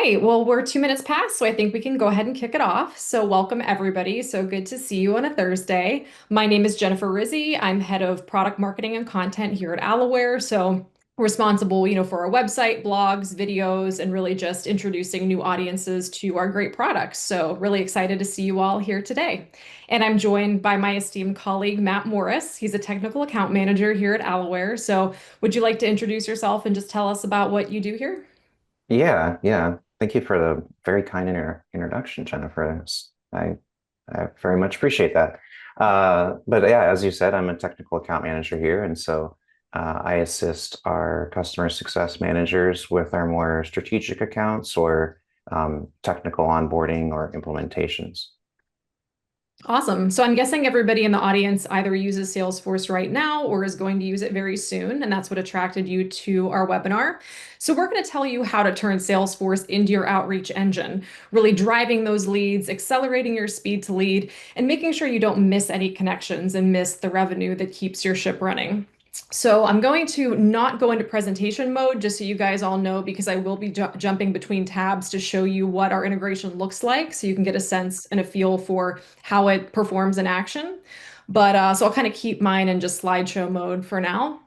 right. Well, we're 2 minutes past, so I think we can go ahead and kick it off. So, welcome everybody. So good to see you on a Thursday. My name is Jennifer Rizzi. I'm head of product marketing and content here at Allaware. So, responsible, for our website, blogs, videos, and really just introducing new audiences to our great products. So, really excited to see you all here today. And I'm joined by my esteemed colleague, Matt Morris. He's a technical account manager here at Allaware. So, would you like to introduce yourself and just tell us about what you do here? Yeah. Thank you for the very kind introduction, Jennifer. I very much appreciate that. But yeah, as you said, I'm a technical account manager here, and so I assist our customer success managers with our more strategic accounts or technical onboarding or implementations. Awesome. So I'm guessing everybody in the audience either uses Salesforce right now or is going to use it very soon, and that's what attracted you to our webinar. So we're going to tell you how to turn Salesforce into your outreach engine, really driving those leads, accelerating your speed to lead, and making sure you don't miss any connections and miss the revenue that keeps your ship running. So I'm going to not go into presentation mode, just so you guys all know, because I will be jumping between tabs to show you what our integration looks like, so you can get a sense and a feel for how it performs in action. But so I'll kind of keep mine in just slideshow mode for now.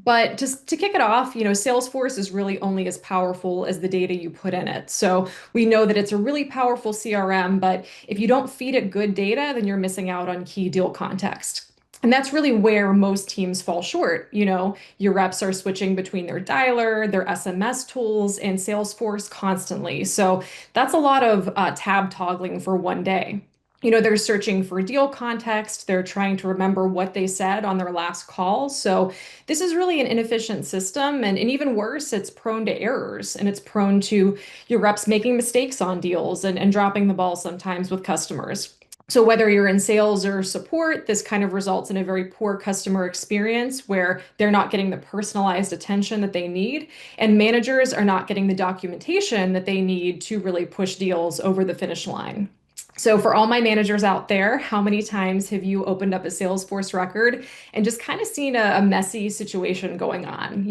But just to kick it off, Salesforce is really only as powerful as the data you put in it. So we know that it's a really powerful CRM, but if you don't feed it good data, then you're missing out on key deal context. And that's really where most teams fall short. Your reps are switching between their dialer, their SMS tools, and Salesforce constantly. So that's a lot of tab toggling for one day. They're searching for deal context. They're trying to remember what they said on their last call. So this is really an inefficient system. And even worse, it's prone to errors and it's prone to your reps making mistakes on deals and dropping the ball sometimes with customers. So whether you're in sales or support, this kind of results in a very poor customer experience where they're not getting the personalized attention that they need, and managers are not getting the documentation that they need to really push deals over the finish line. So, for all my managers out there, how many times have you opened up a Salesforce record and just kind of seen a messy situation going on?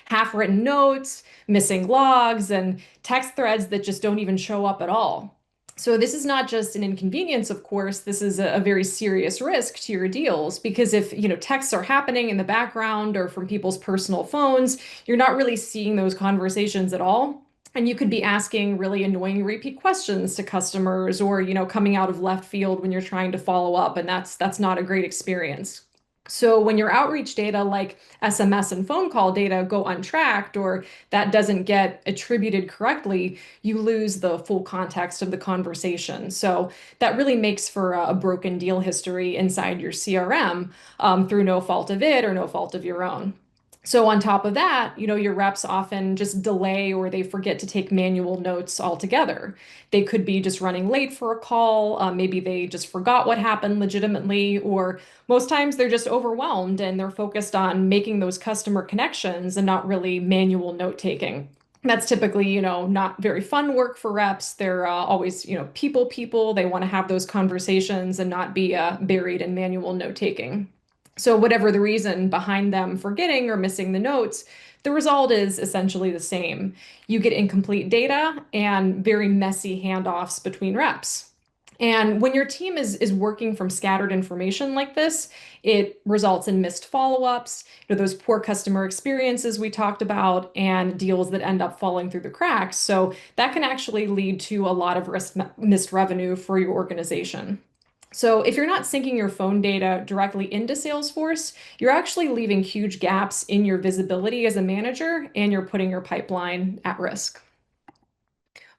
Half written notes, missing logs, and text threads that just don't even show up at all. So, this is not just an inconvenience, of course, this is a very serious risk to your deals because if, texts are happening in the background or from people's personal phones, you're not really seeing those conversations at all. And you could be asking really annoying repeat questions to customers or, coming out of left field when you're trying to follow up, and that's not a great experience. So when your outreach data like SMS and phone call data go untracked or that doesn't get attributed correctly, you lose the full context of the conversation. So that really makes for a broken deal history inside your CRM through no fault of it or no fault of your own. So on top of that, your reps often just delay or they forget to take manual notes altogether. They could be just running late for a call. Maybe they just forgot what happened legitimately, or most times they're just overwhelmed and they're focused on making those customer connections and not really manual note taking. That's typically, not very fun work for reps. They're always, people. They want to have those conversations and not be buried in manual note taking. So, whatever the reason behind them forgetting or missing the notes, the result is essentially the same. You get incomplete data and very messy handoffs between reps. And when your team is working from scattered information like this, it results in missed follow-ups, those poor customer experiences we talked about, and deals that end up falling through the cracks. So that can actually lead to a lot of missed revenue for your organization. So if you're not syncing your phone data directly into Salesforce, you're actually leaving huge gaps in your visibility as a manager, and you're putting your pipeline at risk.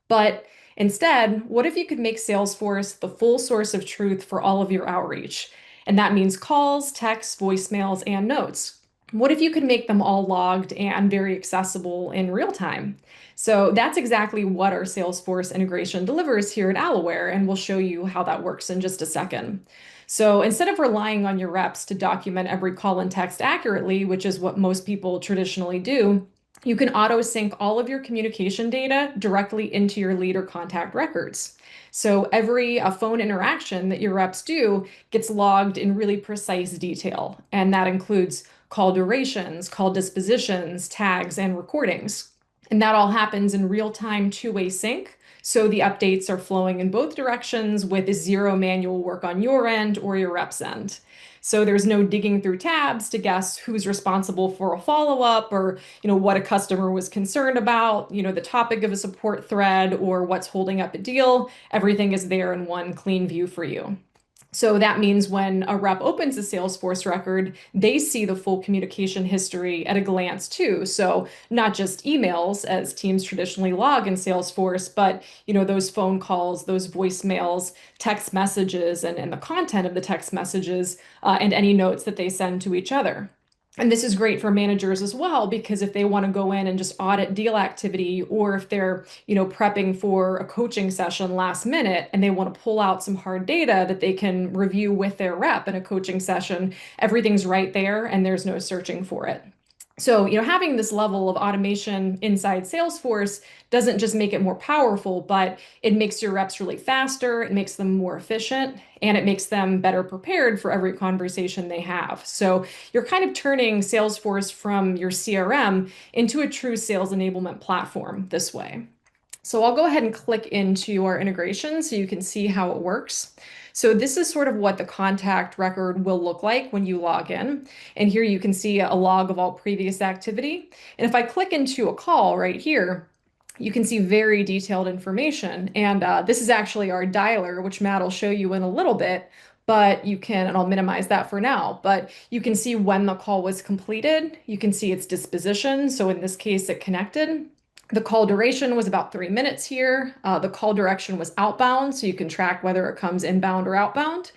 But instead, what if you could make Salesforce the full source of truth for all of your outreach? And that means calls, texts, voicemails, and notes. What if you could make them all logged and very accessible in real time? So that's exactly what our Salesforce integration delivers here at Allaware, and we'll show you how that works in just a second. So instead of relying on your reps to document every call and text accurately, which is what most people traditionally do, you can auto sync all of your communication data directly into your leader contact records. So every phone interaction that your reps do gets logged in really precise detail, and that includes call durations, call dispositions, tags, and recordings. And that all happens in real-time two-way sync. So the updates are flowing in both directions with zero manual work on your end or your rep's end. So there's no digging through tabs to guess who's responsible for a follow-up or, what a customer was concerned about, the topic of a support thread or what's holding up a deal. Everything is there in one clean view for you. So that means when a rep opens a Salesforce record, they see the full communication history at a glance too. So not just emails as teams traditionally log in Salesforce, but those phone calls, those voicemails, text messages, and the content of the text messages, and any notes that they send to each other. And this is great for managers as well, because if they want to go in and just audit deal activity, or if they're, prepping for a coaching session last minute and they want to pull out some hard data that they can review with their rep in a coaching session, everything's right there and there's no searching for it. So, having this level of automation inside Salesforce doesn't just make it more powerful, but it makes your reps really faster, it makes them more efficient, and it makes them better prepared for every conversation they have. So, you're kind of turning Salesforce from your CRM into a true sales enablement platform this way. So I'll go ahead and click into our integration so you can see how it works. So this is sort of what the contact record will look like when you log in. And here you can see a log of all previous activity. And if I click into a call right here, you can see very detailed information. And this is actually our dialer, which Matt will show you in a little bit. But you can, and I'll minimize that for now, but you can see when the call was completed. You can see its disposition. So in this case, it connected. The call duration was about 3 minutes here. The call direction was outbound, so you can track whether it comes inbound or outbound.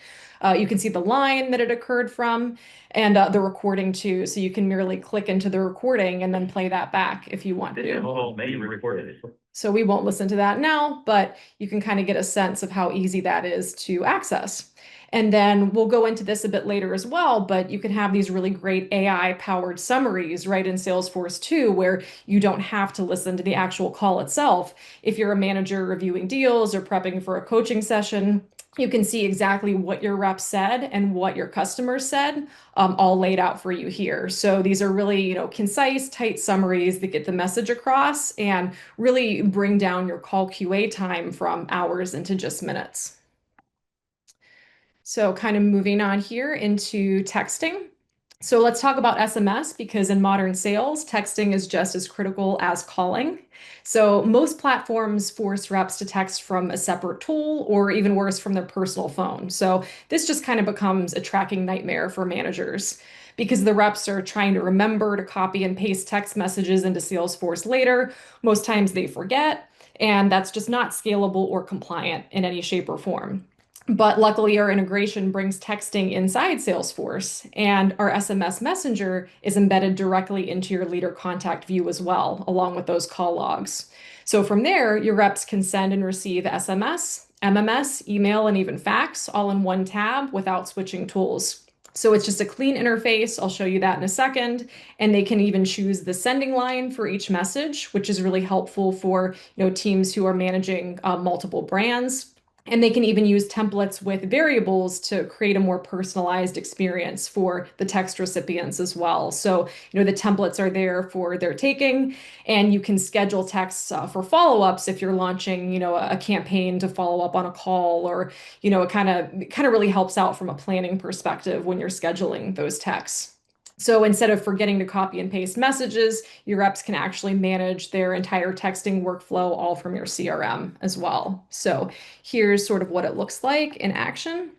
You can see the line that it occurred from and the recording too. So you can merely click into the recording and then play that back if you want to. Oh, maybe recorded. So we won't listen to that now, but you can kind of get a sense of how easy that is to access. And then we'll go into this a bit later as well, but you can have these really great AI powered summaries right in Salesforce too, where you don't have to listen to the actual call itself. If you're a manager reviewing deals or prepping for a coaching session, you can see exactly what your rep said and what your customers said, all laid out for you here. So these are really, concise, tight summaries that get the message across and really bring down your call QA time from hours into just minutes. So kind of moving on here into texting. So let's talk about SMS because in modern sales, texting is just as critical as calling. So most platforms force reps to text from a separate tool or even worse from their personal phone. So this just kind of becomes a tracking nightmare for managers because the reps are trying to remember to copy and paste text messages into Salesforce later. Most times they forget, and that's just not scalable or compliant in any shape or form. But luckily, our integration brings texting inside Salesforce, and our SMS Messenger is embedded directly into your leader contact view as well, along with those call logs. So from there, your reps can send and receive SMS, MMS, email, and even fax all in one tab without switching tools. So it's just a clean interface. I'll show you that in a second. And they can even choose the sending line for each message, which is really helpful for teams who are managing multiple brands. And they can even use templates with variables to create a more personalized experience for the text recipients as well. So, the templates are there for their taking, and you can schedule texts for follow-ups if you're launching, a campaign to follow up on a call, or, it kind of really helps out from a planning perspective when you're scheduling those texts. So instead of forgetting to copy and paste messages, your reps can actually manage their entire texting workflow all from your CRM as well. So here's sort of what it looks like in action.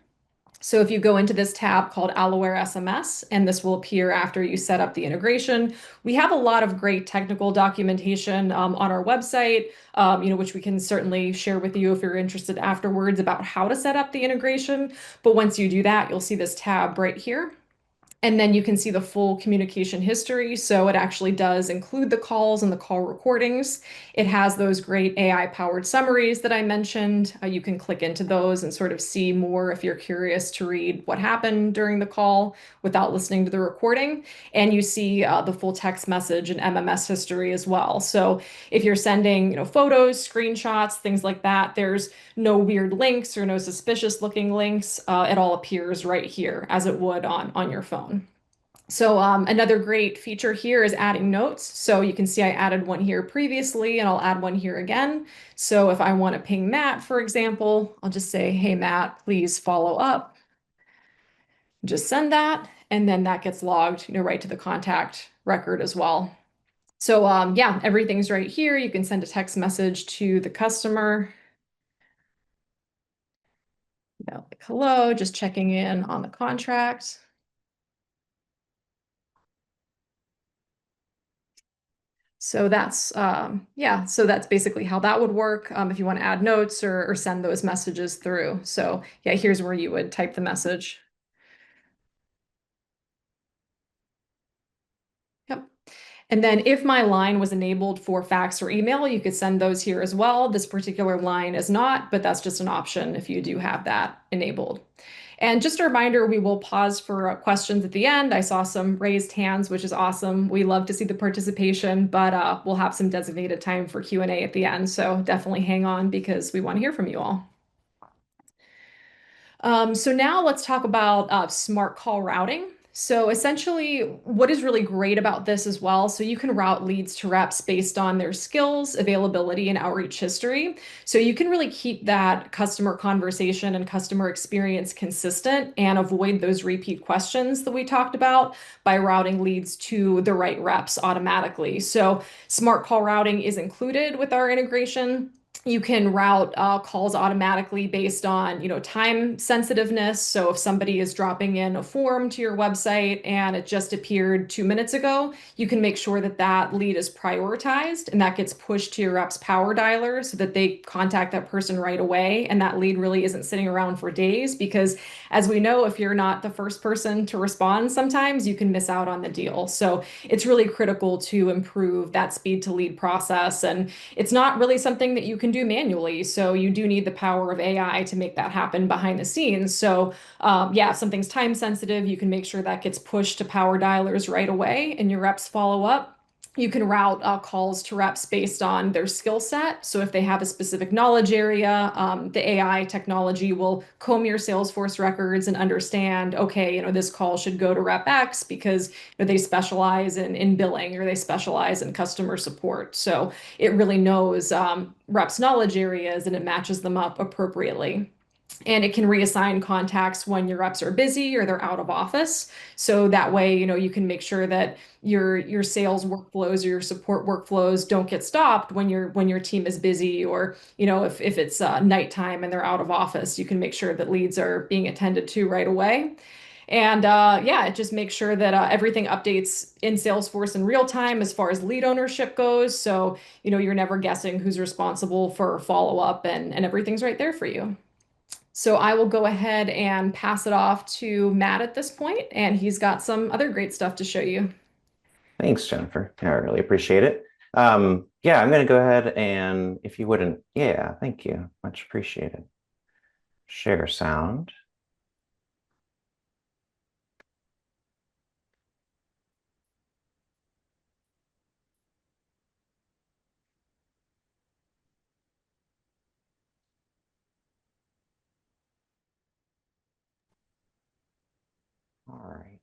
So if you go into this tab called Allaware SMS, and this will appear after you set up the integration, we have a lot of great technical documentation on our website, which we can certainly share with you if you're interested afterwards about how to set up the integration. But once you do that, you'll see this tab right here. And then you can see the full communication history. So it actually does include the calls and the call recordings. It has those great AI powered summaries that I mentioned. You can click into those and sort of see more if you're curious to read what happened during the call without listening to the recording. And you see the full text message and MMS history as well. So if you're sending, photos, screenshots, things like that, there's no weird links or no suspicious looking links. It all appears right here as it would on your phone. So another great feature here is adding notes. So you can see I added one here previously and I'll add one here again. So if I want to ping Matt, for example, I'll just say, hey, Matt, please follow up. Just send that. And then that gets logged, right to the contact record as well. So yeah, everything's right here. You can send a text message to the customer. Like, hello, just checking in on the contract. So that's yeah, so that's basically how that would work if you want to add notes or send those messages through. So yeah, here's where you would type the message. Yep. And then if my line was enabled for fax or email, you could send those here as well. This particular line is not, but that's just an option if you do have that enabled. And just a reminder, we will pause for questions at the end. I saw some raised hands, which is awesome. We love to see the participation, but we'll have some designated time for Q&A at the end. So definitely hang on because we want to hear from you all. So now let's talk about smart call routing. So essentially, what is really great about this as well, so you can route leads to reps based on their skills, availability, and outreach history. So you can really keep that customer conversation and customer experience consistent and avoid those repeat questions that we talked about by routing leads to the right reps automatically. So smart call routing is included with our integration. You can route calls automatically based on, time sensitiveness. So if somebody is dropping in a form to your website and it just appeared 2 minutes ago, you can make sure that that lead is prioritized and that gets pushed to your rep's power dialer so that they contact that person right away. And that lead really isn't sitting around for days because, as we know, if you're not the first person to respond, sometimes you can miss out on the deal. So it's really critical to improve that speed to lead process. And it's not really something that you can do manually. So you do need the power of AI to make that happen behind the scenes. So yeah, if something's time sensitive, you can make sure that gets pushed to power dialers right away and your reps follow up. You can route calls to reps based on their skill set. So if they have a specific knowledge area, the AI technology will comb your Salesforce records and understand, okay, this call should go to rep X because they specialize in billing or they specialize in customer support. So it really knows reps' knowledge areas and it matches them up appropriately. And it can reassign contacts when your reps are busy or they're out of office. So that way, you can make sure that your sales workflows or your support workflows don't get stopped when your team is busy, or if it's nighttime and they're out of office, you can make sure that leads are being attended to right away. And yeah, it just makes sure that everything updates in Salesforce in real time as far as lead ownership goes. So, you're never guessing who's responsible for follow up, and everything's right there for you. So I will go ahead and pass it off to Matt at this point, and he's got some other great stuff to show you. Thanks, Jennifer. I really appreciate it. Yeah, I'm going to go ahead and, if you wouldn't, yeah, thank you. Much appreciated. Share sound. All right.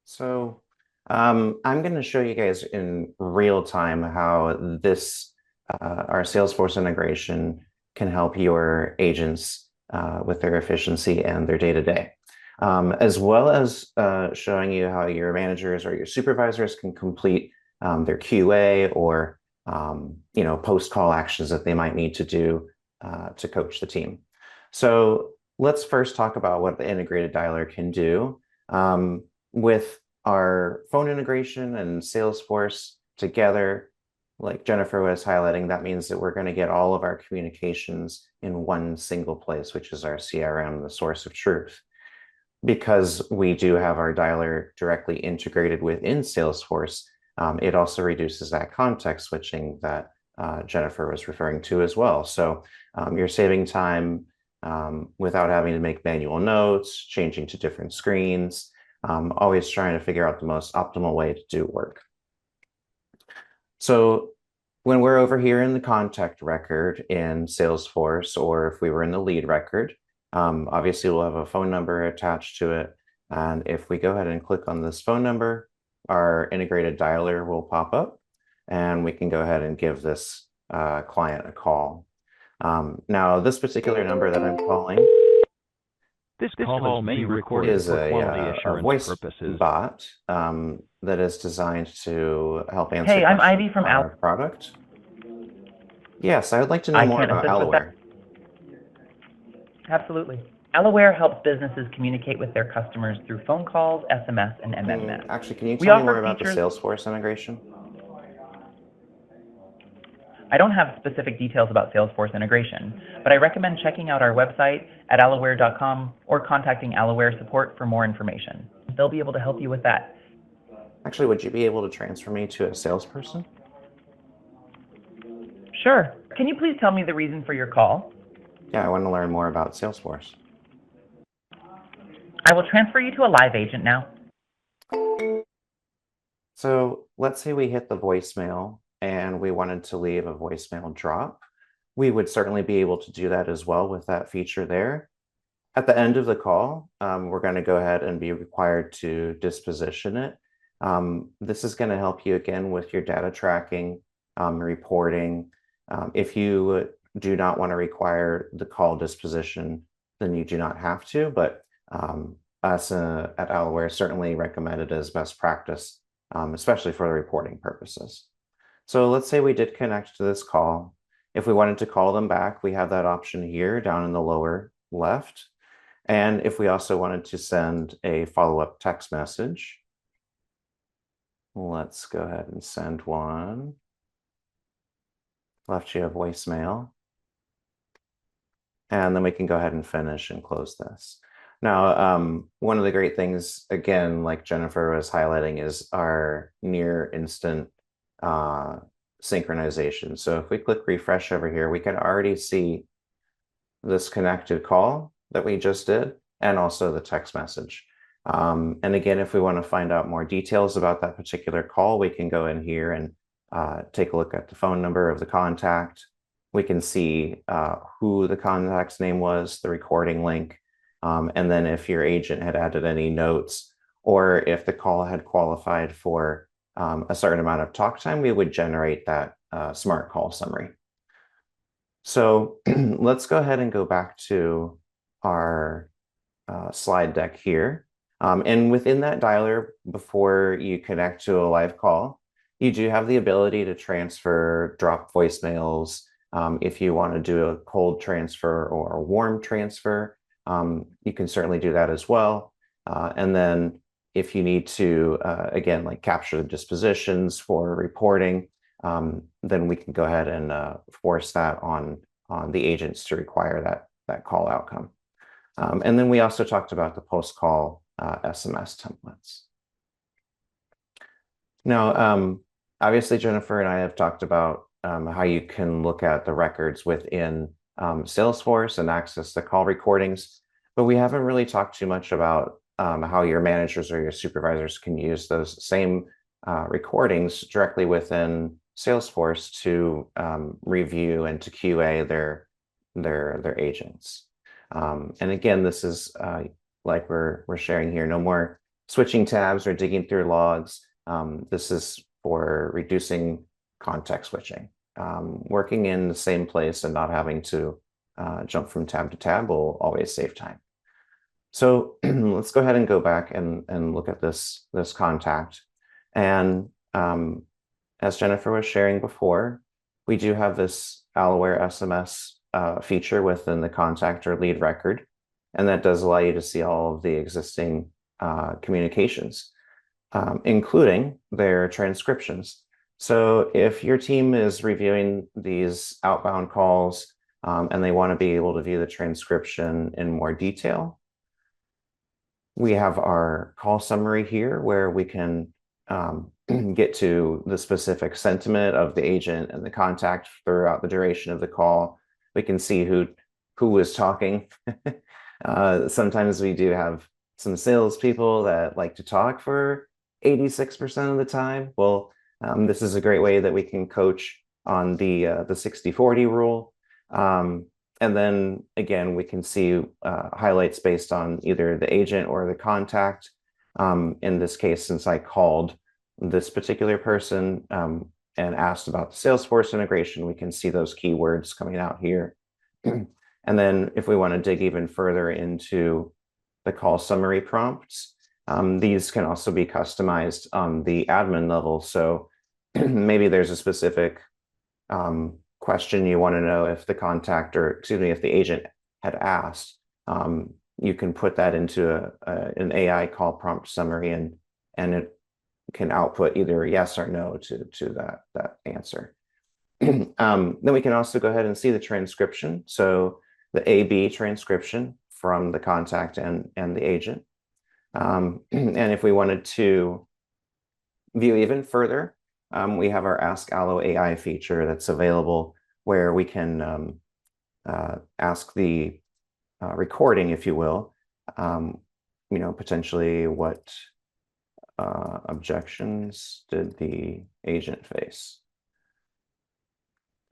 So I'm going to show you guys in real time how our Salesforce integration can help your agents with their efficiency and their day-to-day, as well as showing you how your managers or your supervisors can complete their QA or post-call actions that they might need to do to coach the team. So let's first talk about what the integrated dialer can do. With our phone integration and Salesforce together, like Jennifer was highlighting, that means that we're going to get all of our communications in one single place, which is our CRM, the source of truth. Because we do have our dialer directly integrated within Salesforce, it also reduces that context switching that Jennifer was referring to as well. So you're saving time without having to make manual notes, changing to different screens, always trying to figure out the most optimal way to do work. So when we're over here in the contact record in Salesforce, or if we were in the lead record, obviously we'll have a phone number attached to it. And if we go ahead and click on this phone number, our integrated dialer will pop up and we can go ahead and give this client a call. Now, this particular number that I'm calling This call may be recorded is for quality a assurance voice purposes. bot that is designed to help answer Hey, I'm questions Ivy from on our product. Yes, I would like to know I more can about assist with that. Allaware. Absolutely. Allaware helps businesses communicate with their customers through phone calls, SMS, and MMS. Actually, can you We tell me offer more about the features. Salesforce integration? I don't have specific details about Salesforce integration, but I recommend checking out our website at allaware.com or contacting Allaware support for more information. They'll be able to help you with that. Actually, would you be able to transfer me to a salesperson? Sure. Can you please tell me the reason for your call? Yeah, I want to learn more about Salesforce. I will transfer you to a live agent now. So let's say we hit the voicemail and we wanted to leave a voicemail drop. We would certainly be able to do that as well with that feature there. At the end of the call, we're going to go ahead and be required to disposition it. This is going to help you again with your data tracking, reporting. If you do not want to require the call disposition, then you do not have to, but us at Allaware certainly recommend it as best practice, especially for the reporting purposes. So let's say we did connect to this call. If we wanted to call them back, we have that option here down in the lower left. And if we also wanted to send a follow-up text message, let's go ahead and send one. Left you a voicemail. And then we can go ahead and finish and close this. Now, one of the great things, again, like Jennifer was highlighting, is our near instant synchronization. So if we click refresh over here, we can already see this connected call that we just did and also the text message. And again, if we want to find out more details about that particular call, we can go in here and take a look at the phone number of the contact. We can see who the contact's name was, the recording link, and then if your agent had added any notes or if the call had qualified for a certain amount of talk time, we would generate that smart call summary. So let's go ahead and go back to our slide deck here. And within that dialer, before you connect to a live call, you do have the ability to transfer, drop voicemails. If you want to do a cold transfer or a warm transfer, you can certainly do that as well. And then if you need to, again, like capture the dispositions for reporting, then we can go ahead and force that on the agents to require that call outcome. And then we also talked about the post-call SMS templates. Now, obviously, Jennifer and I have talked about how you can look at the records within Salesforce and access the call recordings, but we haven't really talked too much about how your managers or your supervisors can use those same recordings directly within Salesforce to review and to QA their agents. And again, this is like we're sharing here, no more switching tabs or digging through logs. This is for reducing context switching. Working in the same place and not having to jump from tab to tab will always save time. So let's go ahead and go back and look at this contact. And as Jennifer was sharing before, we do have this Allaware SMS feature within the contact or lead record. And that does allow you to see all of the existing communications, including their transcriptions. So if your team is reviewing these outbound calls and they want to be able to view the transcription in more detail, we have our call summary here where we can get to the specific sentiment of the agent and the contact throughout the duration of the call. We can see who was talking. Sometimes we do have some salespeople that like to talk for 86% of the time. Well, this is a great way that we can coach on the 60-40 rule. And then again, we can see highlights based on either the agent or the contact. In this case, since I called this particular person and asked about the Salesforce integration, we can see those keywords coming out here. And then if we want to dig even further into the call summary prompts, these can also be customized on the admin level. So maybe there's a specific question you want to know if the contact, or excuse me, if the agent had asked. You can put that into an AI call prompt summary, and it can output either yes or no to that answer. Then we can also go ahead and see the transcription. So the A/B transcription from the contact and the agent. And if we wanted to view even further, we have our Ask Allo AI feature that's available, where we can ask the recording, if you will, potentially what objections did the agent face?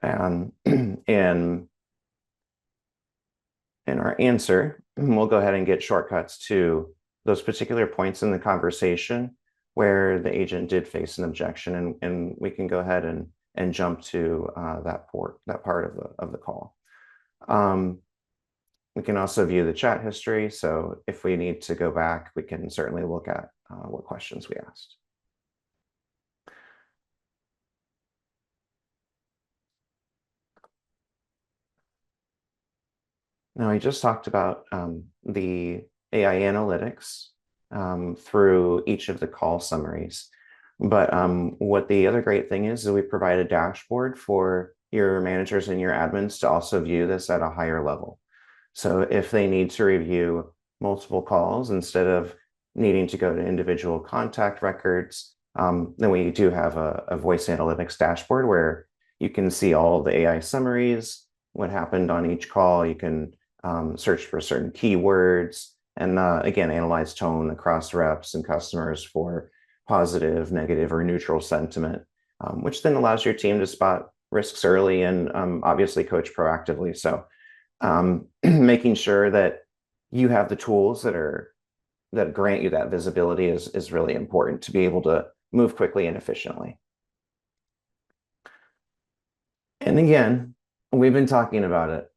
And in our answer, we'll go ahead and get shortcuts to those particular points in the conversation where the agent did face an objection, and we can go ahead and jump to that part of the call. We can also view the chat history. So if we need to go back, we can certainly look at what questions we asked. Now, I just talked about the AI analytics through each of the call summaries. But what the other great thing is we provide a dashboard for your managers and your admins to also view this at a higher level. So if they need to review multiple calls instead of needing to go to individual contact records, then we do have a voice analytics dashboard where you can see all the AI summaries, what happened on each call. You can search for certain keywords, and again, analyze tone across reps and customers for positive, negative, or neutral sentiment, which then allows your team to spot risks early and obviously coach proactively. So making sure that you have the tools that grant you that visibility is really important to be able to move quickly and efficiently. And again, we've been talking about it.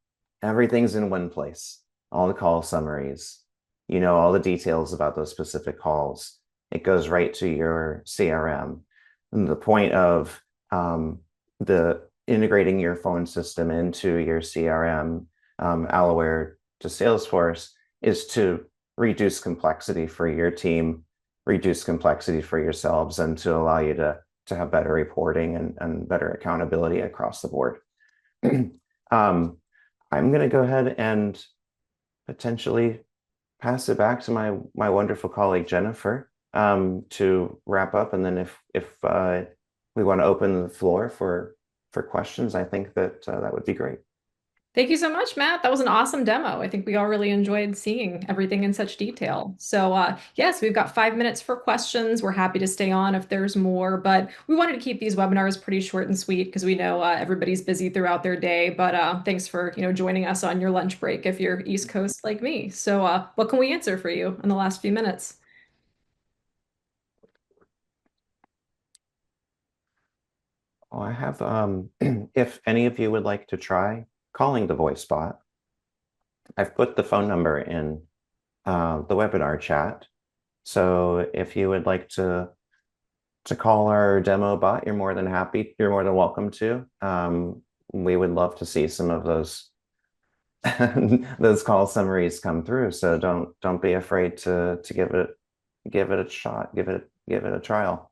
Everything's in one place. All the call summaries, all the details about those specific calls. It goes right to your CRM. And the point of the integrating your phone system into your CRM, Allaware to Salesforce, is to reduce complexity for your team, reduce complexity for yourselves, and to allow you to have better reporting and better accountability across the board. I'm going to go ahead and potentially pass it back to my wonderful colleague Jennifer to wrap up, and then if we want to open the floor for questions, I think that would be great. Thank you so much, Matt. That was an awesome demo. I think we all really enjoyed seeing everything in such detail. So yes, we've got 5 minutes for questions. We're happy to stay on if there's more, but we wanted to keep these webinars pretty short and sweet because we know everybody's busy throughout their day. But thanks for joining us on your lunch break if you're East Coast like me. So what can we answer for you in the last few minutes? Oh, I have, if any of you would like to try calling the voice bot, I've put the phone number in the webinar chat. So if you would like to call our demo bot, you're more than welcome to. We would love to see some of those those call summaries come through. So don't be afraid to give it a shot, give it a trial.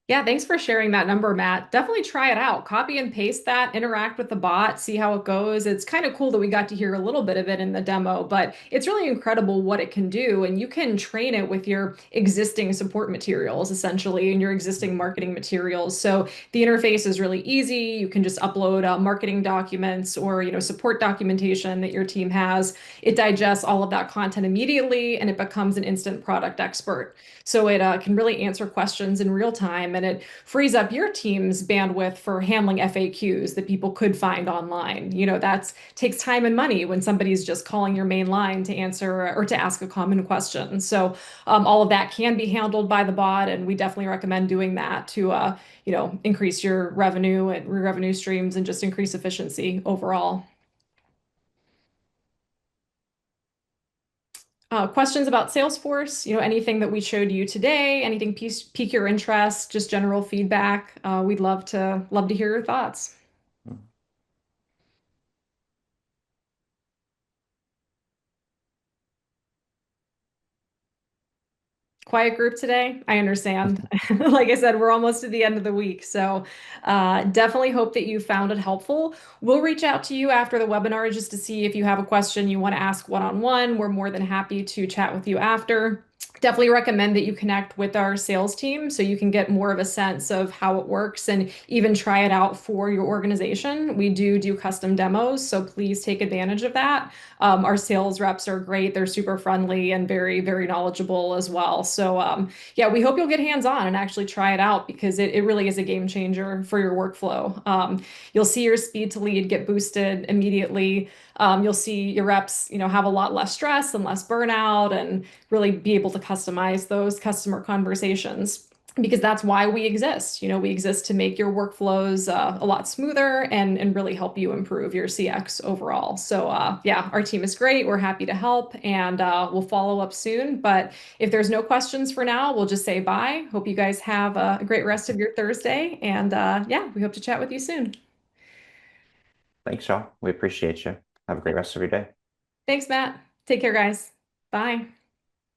Yeah, thanks for sharing that number, Matt. Definitely try it out. Copy and paste that, interact with the bot, see how it goes. It's kind of cool that we got to hear a little bit of it in the demo, but it's really incredible what it can do. And you can train it with your existing support materials, essentially, and your existing marketing materials. So the interface is really easy. You can just upload marketing documents or support documentation that your team has. It digests all of that content immediately, and it becomes an instant product expert. So it can really answer questions in real time time, and it frees up your team's bandwidth for handling FAQs that people could find online. That takes time and money when somebody's just calling your main line to answer or to ask a common question. So all of that can be handled by the bot, and we definitely recommend doing that to increase your revenue and revenue streams and just increase efficiency overall. Questions about Salesforce, anything that we showed you today, anything pique your interest, just general feedback. We'd love to hear your thoughts. Quiet group today. I understand. Like I said, we're almost to the end of the week. So definitely hope that you found it helpful. We'll reach out to you after the webinar just to see if you have a question you want to ask one-on-one. We're more than happy to chat with you after. Definitely recommend that you connect with our sales team so you can get more of a sense of how it works and even try it out for your organization. We do custom demos, so please take advantage of that. Our sales reps are great. They're super friendly and very, very knowledgeable as well. So yeah, we hope you'll get hands-on and actually try it out because it really is a game changer for your workflow. You'll see your speed to lead get boosted immediately. You'll see your reps, have a lot less stress and less burnout and really be able to customize those customer conversations because that's why we exist. We exist to make your workflows a lot smoother and really help you improve your CX overall. So yeah, our team is great. We're happy to help and we'll follow up soon. But if there's no questions for now, we'll just say bye. Hope you guys have a great rest of your Thursday. And yeah, we hope to chat with you soon. Thanks, y'all. We appreciate you. Have a great rest of your day. Thanks, Matt. Take care, guys. Bye.